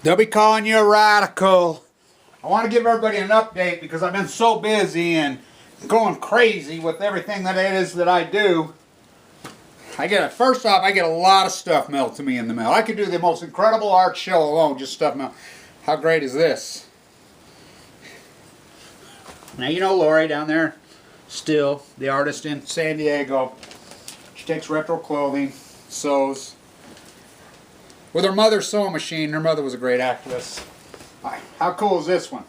They'll be calling you a radical. I want to give everybody an update because I've been so busy and going crazy with everything that it is that I do. First off, I get a lot of stuff mailed to me in the mail. I could do the most incredible art show alone, just stuff mailed. How great is this? Now you know Lori down there, still, the artist in San Diego. She takes retro clothing, sews. With her mother's sewing machine. Her mother was a great actress. How cool is this one?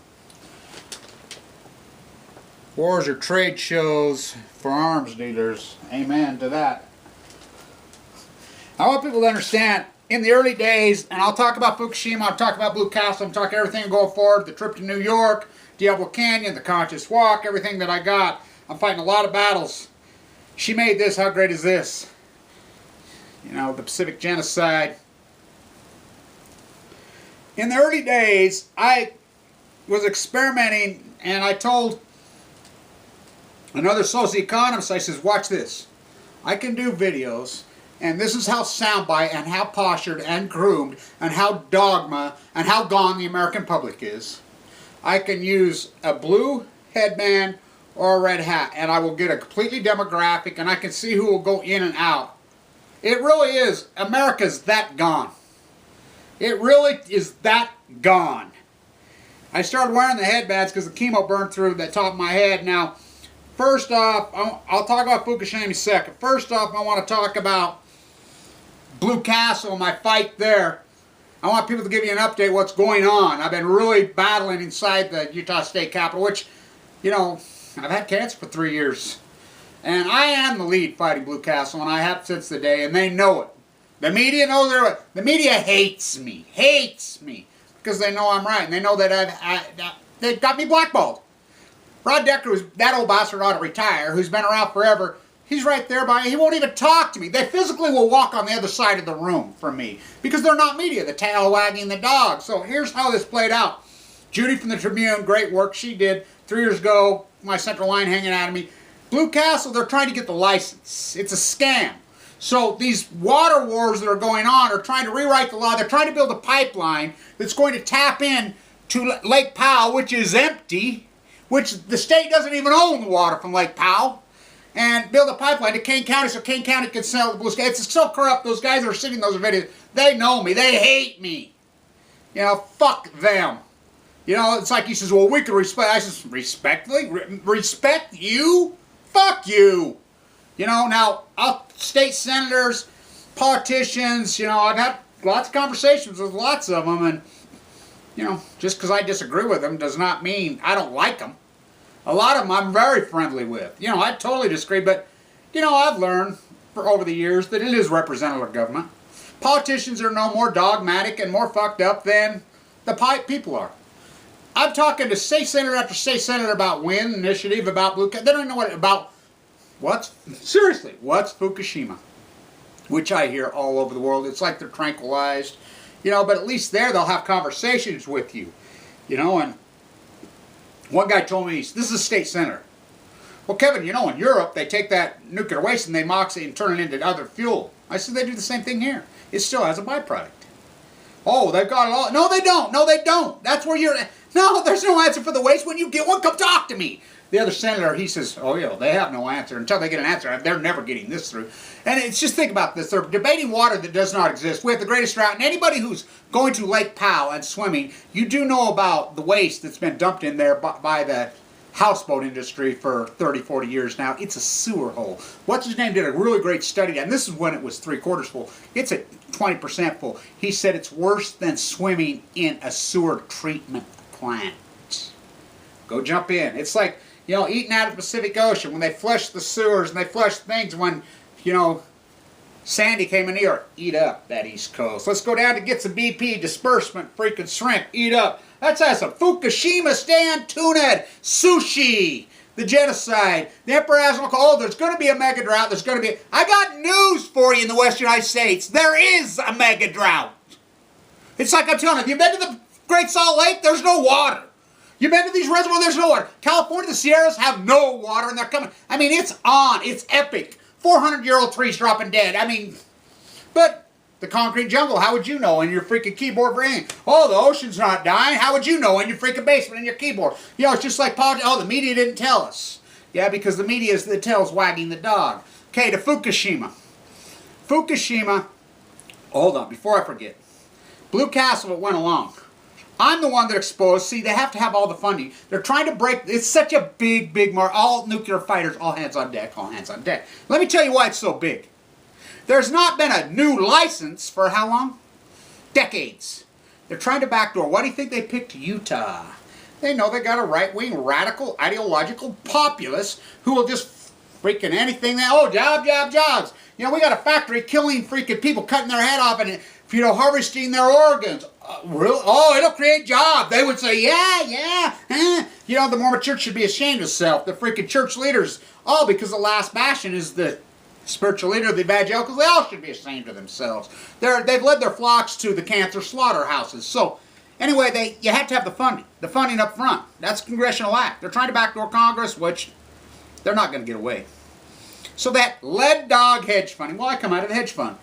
Wars are trade shows for arms dealers. Amen to that. I want people to understand, in the early days, and I'll talk about Fukushima, I'll talk about Blue Castle, I'm talking everything going forward, the trip to New York, Diablo Canyon, the Conscious Walk, everything that I got. I'm fighting a lot of battles. She made this. How great is this? You know, the Pacific genocide. In the early days, I was experimenting, and I told another socioeconomist, I says, watch this. I can do videos, and this is how soundbite and how postured and groomed and how dogma and how gone the American public is. I can use a blue headband or a red hat, and I will get a completely demographic, and I can see who will go in and out. It really is. America's that gone. It really is that gone. I started wearing the headbands because the chemo burned through the top of my head. Now, first off, I'll talk about Fukushima in a second. First off, I want to talk about Blue Castle, my fight there. I want people to give you an update what's going on. I've been really battling inside the Utah State Capitol, which, you know, I've had cancer for 3 years. And I am the lead fighting Blue Castle, and I have since the day, and they know it. The media knows the media hates me, because they know I'm right, and they know that they've got me blackballed. Rod Decker, who's that old bastard ought to retire, who's been around forever, he's right there by me. He won't even talk to me. They physically will walk on the other side of the room from me, because they're not media, the tail wagging the dog. So here's how this played out. Judy from the Tribune, great work she did 3 years ago, my central line hanging out of me. Blue Castle, they're trying to get the license. It's a scam. So these water wars that are going on are trying to rewrite the law. They're trying to build a pipeline that's going to tap in to Lake Powell, which is empty, which the state doesn't even own the water from Lake Powell, and build a pipeline to Kane County so Kane County can sell the Blue Sky. It's so corrupt. Those guys that are sitting in those videos, they know me. They hate me. You know, fuck them. You know, it's like he says, well, we can respect. I says, respectfully? Respect you? Fuck you. You know, now, state senators, politicians, you know, I've had lots of conversations with lots of them, and, you know, just because I disagree with them does not mean I don't like them. A lot of them I'm very friendly with. You know, I totally disagree, but, you know, I've learned over the years that it is representative government. Politicians are no more dogmatic and more fucked up than the people are. I'm talking to state senator after state senator about WIN initiative, about Blue Cat. They don't know what about. What's Fukushima? Which I hear all over the world. It's like they're tranquilized. You know, but at least there they'll have conversations with you. You know, and one guy told me, this is a state senator. Well, Kevin, you know, in Europe, they take that nuclear waste and they mox it and turn it into other fuel. I said, they do the same thing here. It still has a byproduct. Oh, they've got it all. No, they don't. No, they don't. That's where you're. No, there's no answer for the waste. When you get one, come talk to me. The other senator, he says, oh, yeah, they have no answer. Until they get an answer, they're never getting this through. And it's just, think about this. They're debating water that does not exist. We have the greatest drought. And anybody who's going to Lake Powell and swimming, you do know about the waste that's been dumped in there by the houseboat industry for 30, 40 years now. It's a sewer hole. What's his name did a really great study, and this is when it was 3/4 full. It's at 20% full. He said it's worse than swimming in a sewer treatment plant. Go jump in. It's like, you know, eating out of the Pacific Ocean when they flushed the sewers and they flushed things when, you know, Sandy came in here. Eat up that East Coast. Let's go down to get some BP disbursement, freaking shrimp. Eat up. That's us. A Fukushima stand tuna, sushi, the genocide, the Emperor has no call. Oh, there's going to be a mega drought. There's going to be. I got news for you in the Western United States. There is a mega drought. It's like I'm telling you. Have you been to the Great Salt Lake? There's no water. You've been to these reservoirs, there's no water. California, the Sierras have no water, and they're coming. I mean, it's on. It's epic. 400-year-old trees dropping dead. I mean, but the concrete jungle. How would you know in your freaking keyboard brain? Oh, the ocean's not dying. How would you know in your freaking basement in your keyboard? You know, it's just like politics. Oh, the media didn't tell us. Yeah, because the media is the tail's wagging the dog. Okay, to Fukushima. Fukushima, hold on, before I forget. Blue Castle, it went along. I'm the one that exposed. See, they have to have all the funding. They're trying to break. It's such a big, big market. All nuclear fighters, all hands on deck, all hands on deck. Let me tell you why it's so big. There's not been a new license for how long? Decades. They're trying to backdoor. Why do you think they picked Utah? They know they got a right-wing, radical, ideological populace who will just freaking anything. Oh, jobs. You know, we got a factory killing freaking people, cutting their head off and, you know, harvesting their organs. Really? Oh, it'll create jobs. They would say, yeah. You know, the Mormon church should be ashamed of itself. The freaking church leaders, all because the last bastion is the spiritual leader of the evangelicals. They all should be ashamed of themselves. They've led their flocks to the cancer slaughterhouses. So, anyway, you have to have the funding up front. That's a congressional act. They're trying to backdoor Congress, which they're not going to get away. So that lead dog hedge funding. Well, I come out of the hedge fund.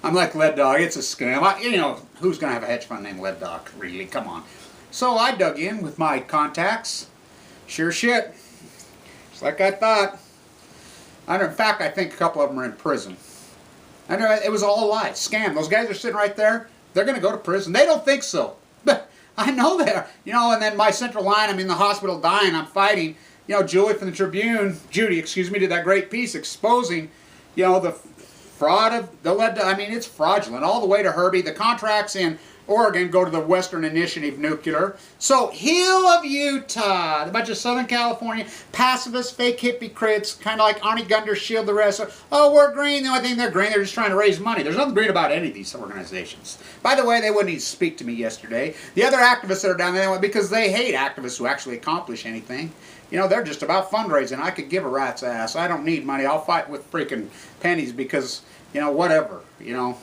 I'm like, lead dog, it's a scam. You know, who's going to have a hedge fund named lead dog? Really? Come on. So I dug in with my contacts. Sure shit. It's like I thought. In fact, I think a couple of them are in prison. I know it was all a lie. Scam. Those guys are sitting right there. They're going to go to prison. They don't think so. But I know they're. You know, and then my central line, I'm in the hospital dying. I'm fighting. You know, Judy, did that great piece exposing, you know, the fraud of the lead. I mean, it's fraudulent all the way to Herbie. The contracts in Oregon go to the Western Initiative Nuclear. So, Hill of Utah, a bunch of Southern California pacifists, fake hippie crits, kind of like Arnie Gunder's Shield, the rest. Oh, we're green. The only thing they're green, they're just trying to raise money. There's nothing green about any of these organizations. By the way, they wouldn't even speak to me yesterday. The other activists that are down there, because they hate activists who actually accomplish anything. You know, they're just about fundraising. I could give a rat's ass. I don't need money. I'll fight with freaking pennies because, you know, whatever, you know.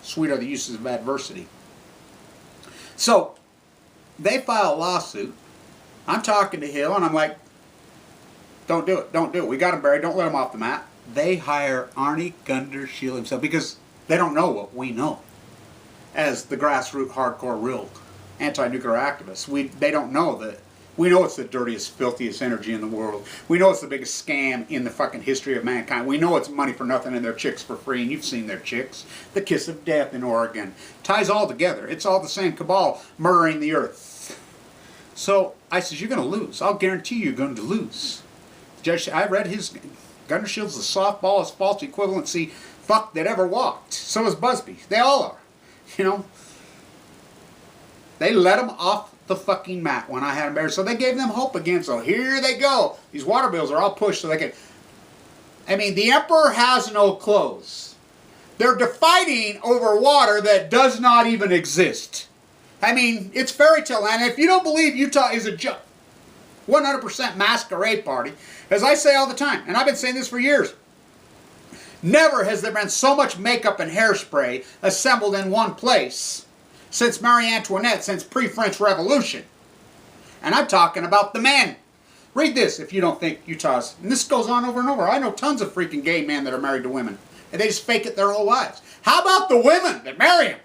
Sweet are the uses of adversity. So, they file a lawsuit. I'm talking to Hill, and I'm like, don't do it. Don't do it. We got him buried. Don't let him off the mat. They hire Arnie Gunder's Shield himself because they don't know what we know as the grassroots, hardcore, real anti-nuclear activists. They don't know that. We know it's the dirtiest, filthiest energy in the world. We know it's the biggest scam in the fucking history of mankind. We know it's money for nothing and their chicks for free, and you've seen their chicks. The kiss of death in Oregon. Ties all together. It's all the same cabal murdering the earth. So I says, you're going to lose. I'll guarantee you're going to lose. Judge, I read his Gunner Shield's the softball as false equivalency fuck that ever walked. So is Busby. They all are. You know? They let them off the fucking mat when I had them buried. So they gave them hope again. So here they go. These water bills are all pushed so they can... I mean, the emperor has no clothes. They're fighting over water that does not even exist. I mean, it's fairy tale land. If you don't believe Utah is a 100% masquerade party, as I say all the time, and I've been saying this for years, never has there been so much makeup and hairspray assembled in one place since Marie Antoinette, since pre-French Revolution. And I'm talking about the men. Read this if you don't think Utah's... And this goes on over and over. I know tons of freaking gay men that are married to women. And they just fake it their whole lives. How about the women that marry them?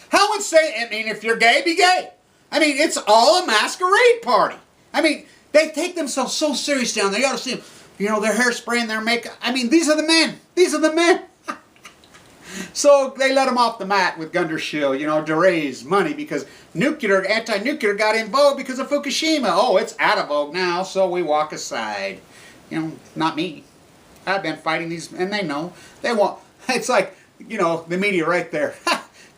How insane... I mean, if you're gay, be gay. I mean, it's all a masquerade party. I mean, they take themselves so serious down there. You ought to see them. You know, their hairspray and their makeup. I mean, these are the men. These are the men. So they let him off the mat with Gunder's Shield, you know, to raise money because nuclear, anti-nuclear got in vogue because of Fukushima. Oh, it's out of vogue now, so we walk aside. You know, not me. I've been fighting these, and they know. They want, it's like, you know, the media right there.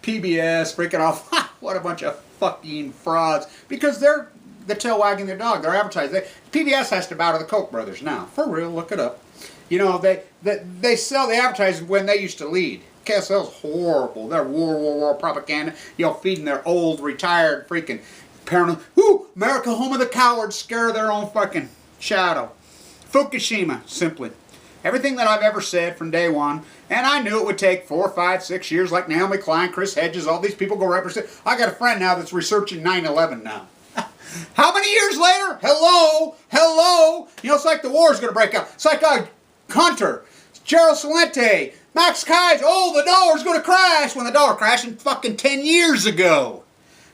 PBS, freaking off. What a bunch of fucking frauds. Because they're the tail wagging their dog. They're advertising. PBS has to bow to the Koch brothers now. For real, look it up. You know, they sell the advertising when they used to lead. KSL's horrible. They're war propaganda. You know, feeding their old, retired, freaking paranoid. Woo! America, home of the cowards, scare their own fucking shadow. Fukushima, simply. Everything that I've ever said from day one, and I knew it would take 4, 5, 6 years, like Naomi Klein, Chris Hedges, all these people go represent. I got a friend now that's researching 9/11 now. How many years later? Hello? Hello? You know, it's like the war's going to break out. It's like Hunter, Gerald Celente, Max Kaiser, oh, the dollar's going to crash, when the dollar crashed fucking 10 years ago.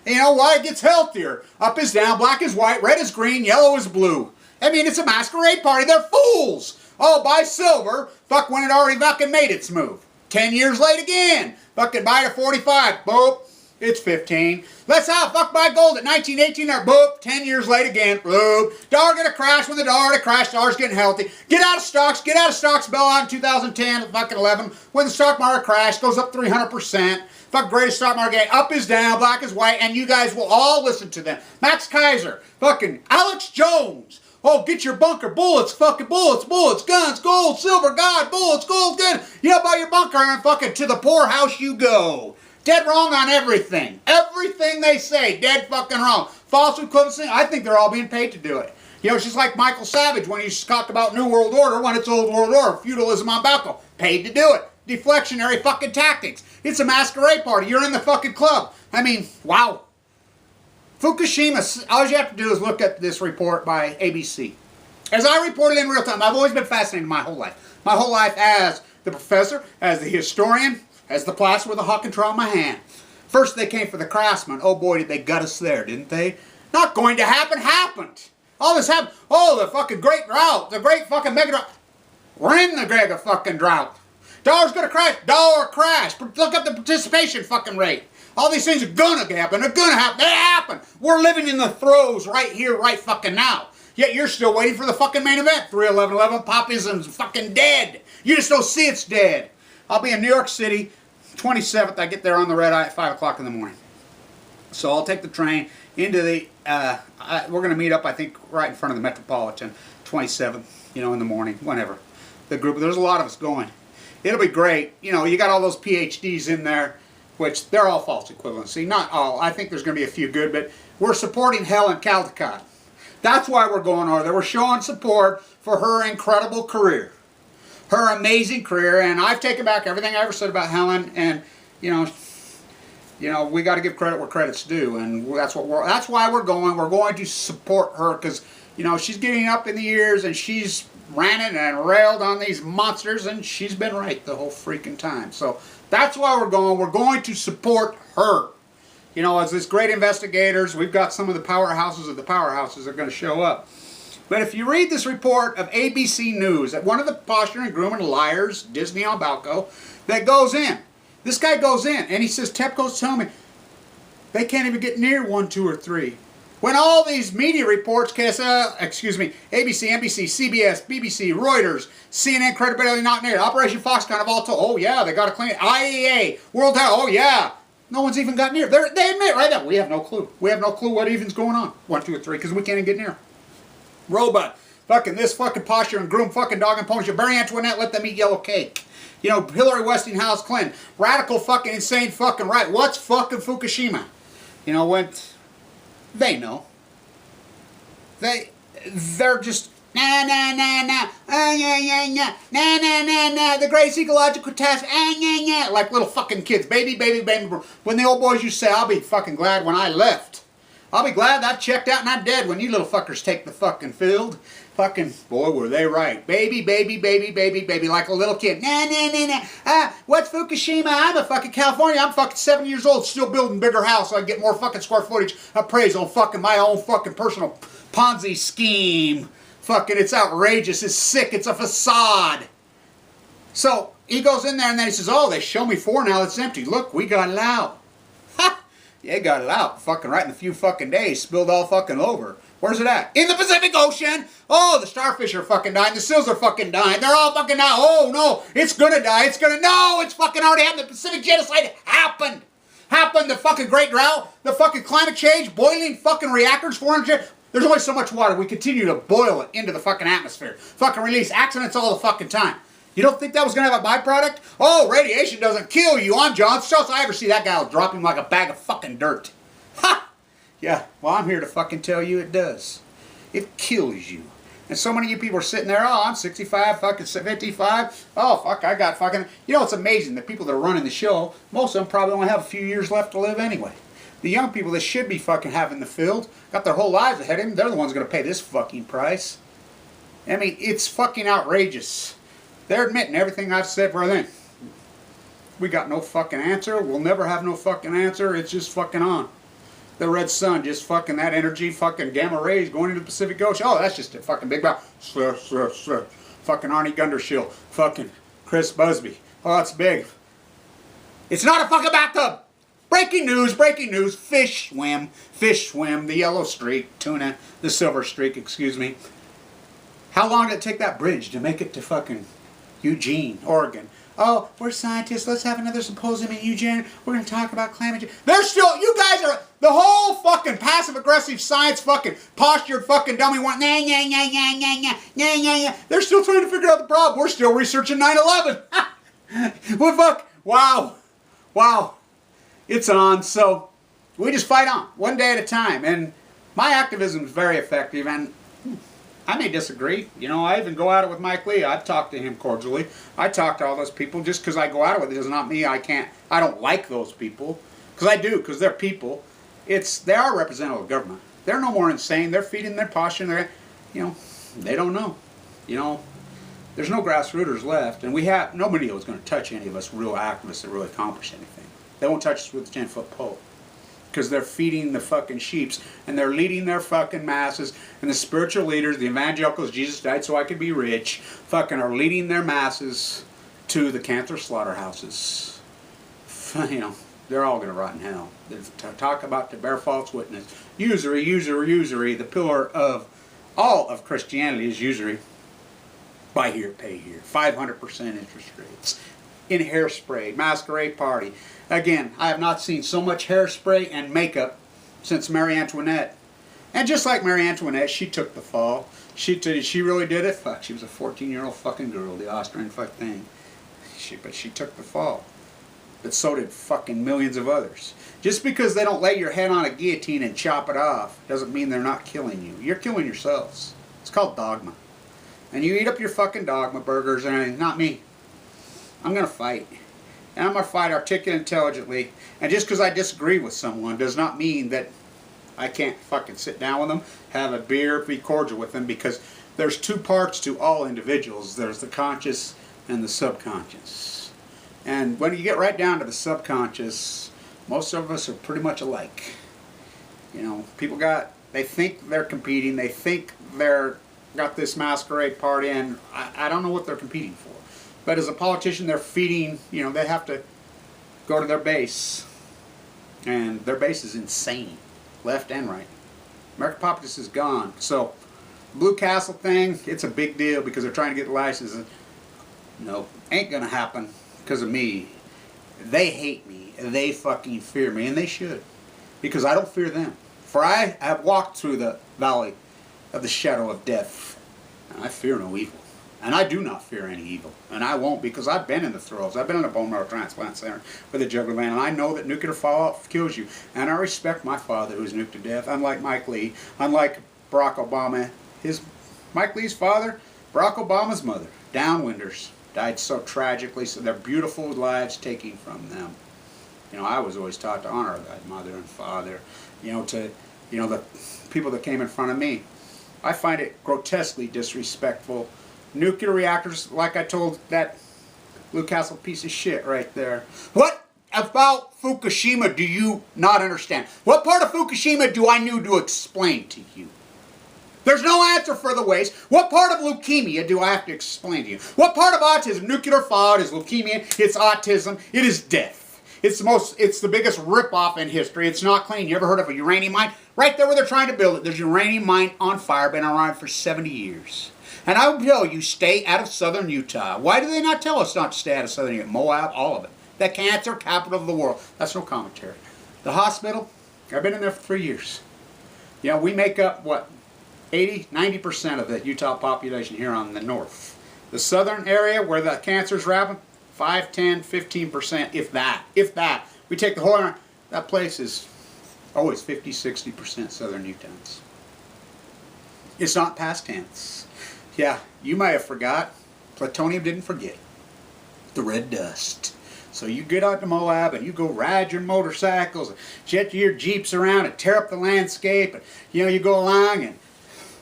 And you know why? It gets healthier. Up is down, black is white, red is green, yellow is blue. I mean, it's a masquerade party. They're fools. Oh, buy silver. Fuck, when it already fucking made its move. 10 years late again. Fucking buy it at 45. Boop. It's 15. Let's have fuck buy gold at 1918 or boop. 10 years late again. Boop. Dollar gonna crash when the dollar to crash. Dollar's getting healthy. Get out of stocks. Get out of stocks. Bail out in 2010, fucking 11. When the stock market crashed, goes up 300%. Fuck, greatest stock market. Up is down, black is white, and you guys will all listen to them. Max Kaiser. Fucking Alex Jones. Oh, get your bunker. Bullets, fucking bullets, bullets, guns, gold, silver, God, bullets, gold, gun. Yeah, buy your bunker and fucking to the poorhouse you go. Dead wrong on everything. Everything they say, dead fucking wrong. False equivalency, I think they're all being paid to do it. You know, it's just like Michael Savage when he talked about New World Order when it's Old World Order. Feudalism on Balco. Paid to do it. Deflectionary fucking tactics. It's a masquerade party. You're in the fucking club. I mean, wow. Fukushima, all you have to do is look at this report by ABC. As I reported in real time, I've always been fascinated my whole life. My whole life as the professor, as the historian, as the plaster with a hawk and trowel in my hand. First they came for the craftsman. Oh boy, did they gut us there, didn't they? Not going to happen, happened. All this happened. Oh, the fucking great drought. The great fucking mega drought. We're in the mega fucking drought. Dollar's gonna crash. Dollar crash. Look up the participation fucking rate. All these things are gonna happen. They're gonna happen. They happen. We're living in the throes right here, right fucking now. Yet you're still waiting for the fucking main event. 3/11/11. Popism's fucking dead. You just don't see it's dead. I'll be in New York City, 27th. I get there on the red eye at 5 o'clock in the morning. So I'll take the train into the, we're going to meet up, I think, right in front of the Metropolitan, 27th, you know, in the morning, whenever. The group, there's a lot of us going. It'll be great. You know, you got all those PhDs in there, which they're all false equivalency. Not all. I think there's going to be a few good, but we're supporting Helen Caldecott. That's why we're going over there. We're showing support for her incredible career. Her amazing career, and I've taken back everything I ever said about Helen, and you know, we got to give credit where credit's due, and that's why we're going. We're going to support her because you know she's getting up in the years, and she's ranted and railed on these monsters, and she's been right the whole freaking time. So that's why we're going. We're going to support her. You know, as these great investigators, we've got some of the powerhouses of the powerhouses that are going to show up. But if you read this report of ABC News, that one of the posture and grooming liars, Disney on Balco, that goes in. This guy goes in and he says, TEPCO's telling me they can't even get near 1, 2, or 3. When all these media reports, ABC, NBC, CBS, BBC, Reuters, CNN, credibility not near, Operation Foxconn have all told, oh yeah, they got to clean it. IAEA, World Health, oh yeah. No one's even got near. They admit right now, we have no clue. We have no clue what even's going on. 1, 2, or 3, because we can't even get near. Robot, fucking this fucking posture and groom fucking dog and pony. Barry Antoinette, let them eat yellow cake. You know, Hillary Westinghouse Clinton, radical fucking insane fucking right. What's fucking Fukushima? You know what? They know. They're just nah, the greatest ecological catastrophe, like little fucking kids, baby. When the old boys used to say, I'll be fucking glad when I left. I'll be glad that I checked out and I'm dead when you little fuckers take the fucking field. Fucking, boy, were they right. Baby, like a little kid. What's Fukushima? I'm a fucking California. I'm fucking 7 years old, still building bigger house so I can get more fucking square footage appraisal on fucking my own fucking personal Ponzi scheme. Fucking, it's outrageous. It's sick. It's a facade. So, he goes in there and then he says, oh, they show me 4 now. It's empty. Look, we got it out. Yeah, got it out. Fucking right in a few fucking days. Spilled all fucking over. Where's it at? In the Pacific Ocean! Oh, the starfish are fucking dying. The seals are fucking dying. They're all fucking dying. Oh, no. It's gonna die. It's gonna... No! It's fucking already happened. The Pacific genocide happened. Happened. The fucking great drought. The fucking climate change. Boiling fucking reactors. 400... There's only so much water. We continue to boil it into the fucking atmosphere. Fucking release accidents all the fucking time. You don't think that was going to have a byproduct? Oh, radiation doesn't kill you. I'm John Strauss. I ever see that guy, I'll drop him like a bag of fucking dirt. Ha! Yeah, well, I'm here to fucking tell you it does. It kills you. And so many of you people are sitting there, oh, I'm 65, fucking 55. Oh, fuck, I got fucking... You know, it's amazing. The people that are running the show, most of them probably only have a few years left to live anyway. The young people that should be fucking having the field, got their whole lives ahead of them, they're the ones going to pay this fucking price. I mean, it's fucking outrageous. They're admitting everything I've said for them. We got no fucking answer. We'll never have no fucking answer. It's just fucking on. The red sun, just fucking that energy, fucking gamma rays going into the Pacific Ocean. Oh, that's just a fucking big mouth. Fucking Arnie Gundershield. Fucking Chris Busby. Oh, that's big. It's not a fucking bathtub. Breaking news, breaking news. Fish swim, the yellow streak, tuna, the silver streak, excuse me. How long did it take that bridge to make it to fucking Eugene, Oregon? Oh, we're scientists. Let's have another symposium in Eugene. We're going to talk about climate change. They're still, you guys are, the whole fucking passive-aggressive science fucking postured fucking dummy one. They're still trying to figure out the problem. We're still researching 9/11. What fuck? Wow. Wow. It's on. So we just fight on, one day at a time. And my activism is very effective. And I may disagree. You know, I even go at it with Mike Lee. I've talked to him cordially. I talk to all those people. Just because I go at it with it does not mean I don't like those people. Because I do, because they're people. They are representative of government. They're no more insane. They're feeding their posture. You know, they don't know. You know, there's no grassrooters left. And nobody was going to touch any of us real activists that really accomplish anything. They won't touch us with a 10-foot pole. Because they're feeding the fucking sheeps, and they're leading their fucking masses, and the spiritual leaders, the evangelicals, Jesus died so I could be rich, fucking are leading their masses to the cancer slaughterhouses. You know, they're all going to rot in hell. Talk about to bear false witness. Usury, usury, usury. The pillar of all of Christianity is usury. Buy here, pay here. 500% interest rates. In hairspray, masquerade party. Again, I have not seen so much hairspray and makeup since Marie Antoinette. And just like Marie Antoinette, she took the fall. She really did it. Fuck, she was a 14-year-old fucking girl, the Austrian fuck thing. But she took the fall. But so did fucking millions of others. Just because they don't lay your head on a guillotine and chop it off doesn't mean they're not killing you. You're killing yourselves. It's called dogma. And you eat up your fucking dogma burgers and everything. Not me. I'm going to fight. And I'm going to fight articulate intelligently. And just because I disagree with someone does not mean that I can't fucking sit down with them, have a beer, be cordial with them, because there's two parts to all individuals. There's the conscious and the subconscious. And when you get right down to the subconscious, most of us are pretty much alike. You know, they think they're competing, they think got this masquerade party, and I don't know what they're competing for. But as a politician, they're feeding, you know, they have to go to their base. And their base is insane, left and right. American populace is gone. So, Blue Castle thing, it's a big deal because they're trying to get the licenses. No, ain't going to happen because of me. They hate me. They fucking fear me, and they should. Because I don't fear them. For I have walked through the valley of the shadow of death, and I fear no evil. And I do not fear any evil. And I won't, because I've been in the throes. I've been in a bone marrow transplant center with a jugular vein. And I know that nuclear fallout kills you. And I respect my father who's nuked to death. Unlike Mike Lee. Unlike Barack Obama. Mike Lee's father, Barack Obama's mother. Downwinders. Died so tragically. So their beautiful lives taken from them. You know, I was always taught to honor that mother and father. You know, the people that came in front of me. I find it grotesquely disrespectful. Nuclear reactors, like I told that Blue Castle piece of shit right there. What about Fukushima do you not understand? What part of Fukushima do I need to explain to you? There's no answer for the waste. What part of leukemia do I have to explain to you? What part of autism? Nuclear fallout is leukemia. It's autism. It is death. It's the biggest ripoff in history. It's not clean. You ever heard of a uranium mine? Right there where they're trying to build it. There's a uranium mine on fire. Been around for 70 years. And I will tell you, stay out of southern Utah. Why do they not tell us not to stay out of southern Utah? Moab, all of it. The cancer capital of the world. That's no commentary. The hospital, I've been in there for 3 years. You know, we make up, what, 80–90% of the Utah population here on the north. The southern area where the cancer's wrapping, 5, 10, 15%, if that. If that. We take the whole area, that place is always 50–60% southern Utahns. It's not past tense. Yeah, you may have forgot. Plutonium didn't forget. The red dust. So you get out to Moab and you go ride your motorcycles, and jet your jeeps around and tear up the landscape, and you know, you go along and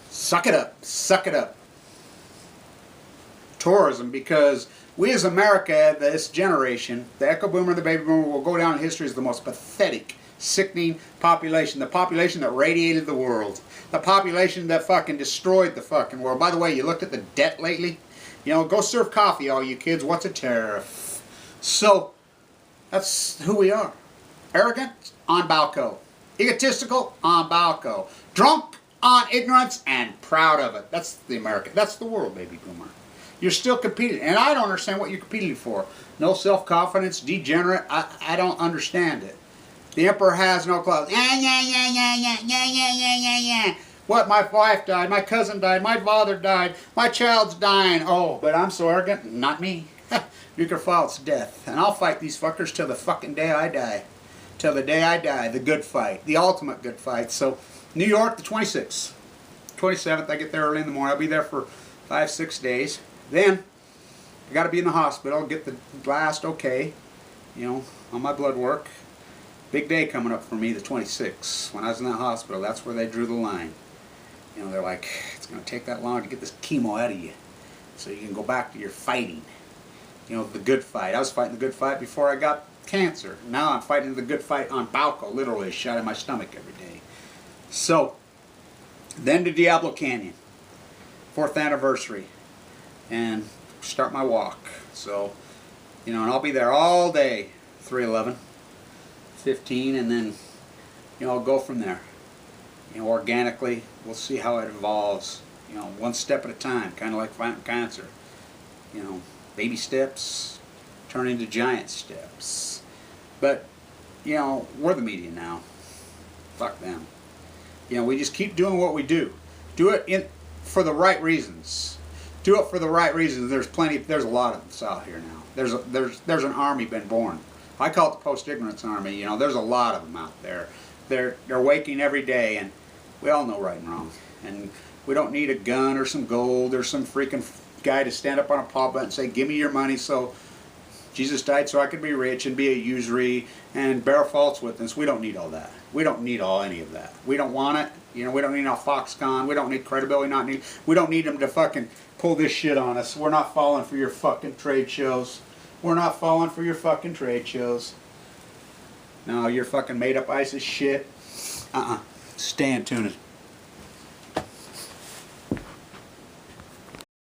suck it up, suck it up. Tourism, because We as America, this generation, the Echo Boomer and the Baby Boomer, will go down in history as the most pathetic, sickening population. The population that radiated the world. The population that fucking destroyed the fucking world. By the way, you looked at the debt lately? You know, go serve coffee, all you kids. What's a tariff? So, that's who we are. Arrogant on Balco. Egotistical on Balco. Drunk on ignorance and proud of it. That's the American. That's the world, Baby Boomer. You're still competing. And I don't understand what you're competing for. No self-confidence, degenerate. I don't understand it. The emperor has no clothes. What? My wife died. My cousin died. My father died. My child's dying. Oh, but I'm so arrogant. Not me. Nuclear false death. And I'll fight these fuckers till the fucking day I die. Till the day I die. The good fight. The ultimate good fight. So, New York, the 26th. 27th, I get there early in the morning. I'll be there for 5-6 days. Then, I got to be in the hospital. Get the last okay. You know, on my blood work. Big day coming up for me, the 26th. When I was in that hospital, that's where they drew the line. You know, they're like, it's going to take that long to get this chemo out of you. So you can go back to your fighting. You know, the good fight. I was fighting the good fight before I got cancer. Now I'm fighting the good fight on Balco, literally a shot in my stomach every day. So, then to Diablo Canyon. 4th anniversary. And start my walk. So, you know, and I'll be there all day, 3/11. 15, and then, you know, I'll go from there. You know, organically, we'll see how it evolves. You know, one step at a time, kind of like fighting cancer. You know, baby steps turn into giant steps. But, you know, we're the media now. Fuck them. You know, we just keep doing what we do. Do it for the right reasons. Do it for the right reasons. There's a lot of us out here now. There's an army been born. I call it the post-ignorance army. You know, there's a lot of them out there. They're waking every day, and we all know right and wrong. And we don't need a gun or some gold or some freaking guy to stand up on a pulpit and say, "Give me your money so Jesus died so I could be rich," and be a usury and bear false witness. We don't need all that. We don't need any of that. We don't want it. You know, we don't need no Foxconn. We don't need credibility. We don't need them to fucking pull this shit on us. We're not falling for your fucking trade shows. We're not falling for your fucking trade shows. No, you're fucking made up ISIS shit. Stay in tune.